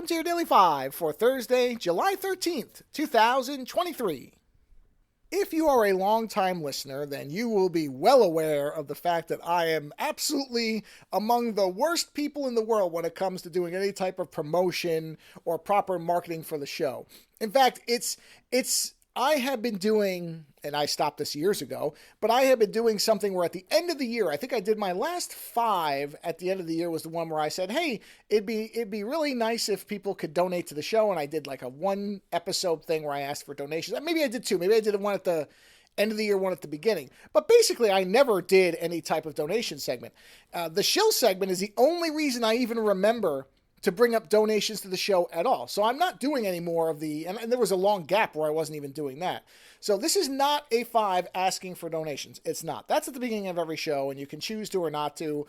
to your Daily 5 for Thursday, July 13th, 2023. If you are a long-time listener, then you will be well aware of the fact that I am absolutely among the worst people in the world when it comes to doing any type of promotion or proper marketing for the show. In fact, I have been doing, and I stopped this years ago, but I have been doing something where at the end of the year, I think I did my last 5 at the end of the year was the one where I said, hey, it'd be really nice if people could donate to the show. And I did like a 1 episode thing where I asked for donations. Maybe I did 2. Maybe I did one at the end of the year, one at the beginning. But basically, I never did any type of donation segment. The shill segment is the only reason I even remember to bring up donations to the show at all. So I'm not doing any more of and there was a long gap where I wasn't even doing that. So this is not a 5 asking for donations. It's not. That's at the beginning of every show, and you can choose to or not to.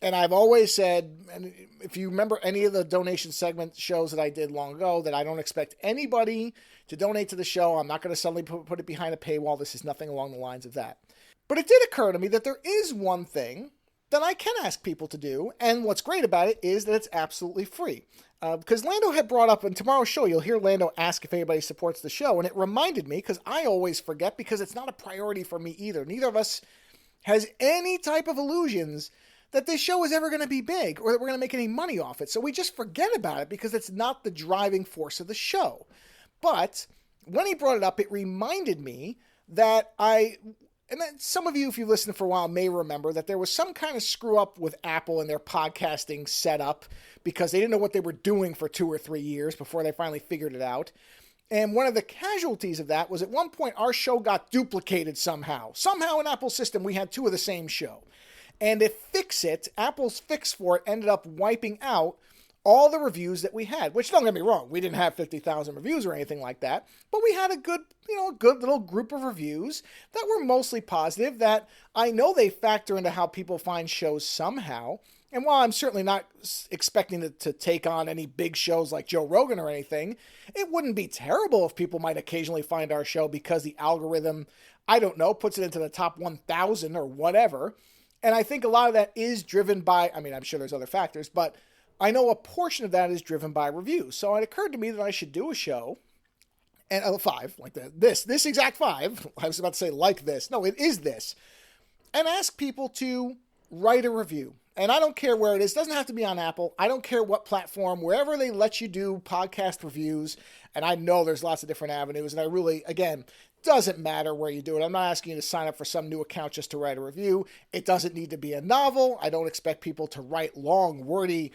And I've always said, and if you remember any of the donation segment shows that I did long ago, that I don't expect anybody to donate to the show. I'm not going to suddenly put it behind a paywall. This is nothing along the lines of that. But it did occur to me that there is one thing that I can ask people to do, and what's great about it is that it's absolutely free. Because Lando had brought up, in tomorrow's show, you'll hear Lando ask if anybody supports the show, and it reminded me, because I always forget, because it's not a priority for me either. Neither of us has any type of illusions that this show is ever going to be big, or that we're going to make any money off it. So we just forget about it, because it's not the driving force of the show. But when he brought it up, it reminded me that and then some of you, if you've listened for a while, may remember that there was some kind of screw up with Apple and their podcasting setup because they didn't know what they were doing for 2 or 3 years before they finally figured it out. And one of the casualties of that was at one point our show got duplicated somehow. Somehow in Apple's system, we had 2 of the same show. And to fix it, Apple's fix for it ended up wiping out all the reviews that we had, which don't get me wrong, we didn't have 50,000 reviews or anything like that, but we had a good little group of reviews that were mostly positive, that I know they factor into how people find shows somehow. And while I'm certainly not expecting it to take on any big shows like Joe Rogan or anything, it wouldn't be terrible if people might occasionally find our show because the algorithm, I don't know, puts it into the top 1,000 or whatever. And I think a lot of that is driven by, I'm sure there's other factors, but I know a portion of that is driven by reviews. So it occurred to me that I should do a show, and 5, like this exact 5. I was about to say like this. No, it is this. And ask people to write a review. And I don't care where it is. It doesn't have to be on Apple. I don't care what platform, wherever they let you do podcast reviews. And I know there's lots of different avenues. And I really, again, doesn't matter where you do it. I'm not asking you to sign up for some new account just to write a review. It doesn't need to be a novel. I don't expect people to write long, wordy,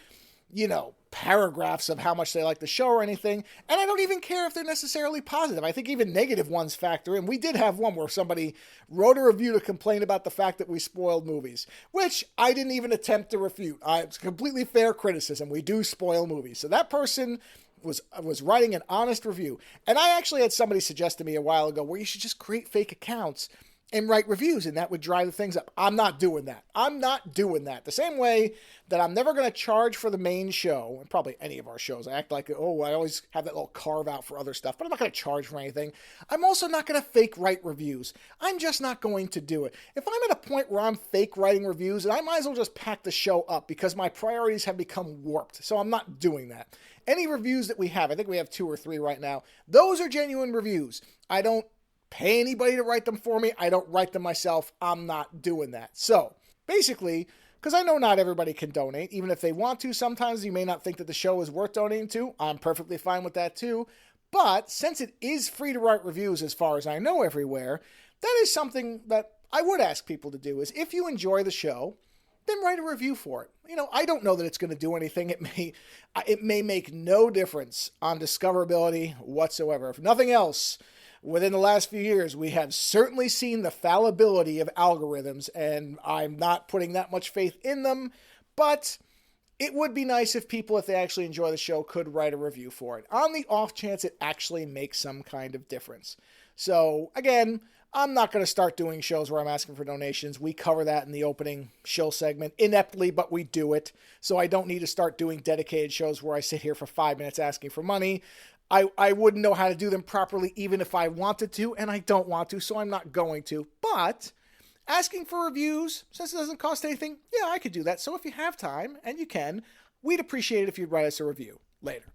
paragraphs of how much they like the show or anything. And I don't even care if they're necessarily positive. I think even negative ones factor in. We did have one where somebody wrote a review to complain about the fact that we spoiled movies, which I didn't even attempt to refute. It's completely fair criticism. We do spoil movies. So that person was writing an honest review. And I actually had somebody suggest to me a while ago where you should just create fake accounts and write reviews, and that would drive the things up. I'm not doing that. The same way that I'm never going to charge for the main show, and probably any of our shows. I act like, I always have that little carve out for other stuff, but I'm not going to charge for anything. I'm also not going to fake write reviews. I'm just not going to do it. If I'm at a point where I'm fake writing reviews, I might as well just pack the show up because my priorities have become warped. So I'm not doing that. Any reviews that we have, I think we have 2 or 3 right now, those are genuine reviews. I don't pay anybody to write them for me. I don't write them myself. I'm not doing that. So basically, because I know not everybody can donate, even if they want to, sometimes you may not think that the show is worth donating to. I'm perfectly fine with that too. But since it is free to write reviews as far as I know everywhere, that is something that I would ask people to do, is if you enjoy the show, then write a review for it. I don't know that it's going to do anything. It may make no difference on discoverability whatsoever. If nothing else, within the last few years, we have certainly seen the fallibility of algorithms, and I'm not putting that much faith in them, but it would be nice if people, if they actually enjoy the show, could write a review for it, on the off chance it actually makes some kind of difference. So, again, I'm not going to start doing shows where I'm asking for donations. We cover that in the opening show segment, ineptly, but we do it. So I don't need to start doing dedicated shows where I sit here for 5 minutes asking for money. I wouldn't know how to do them properly even if I wanted to, and I don't want to, so I'm not going to. But asking for reviews, since it doesn't cost anything, yeah, I could do that. So if you have time, and you can, we'd appreciate it if you'd write us a review. Later.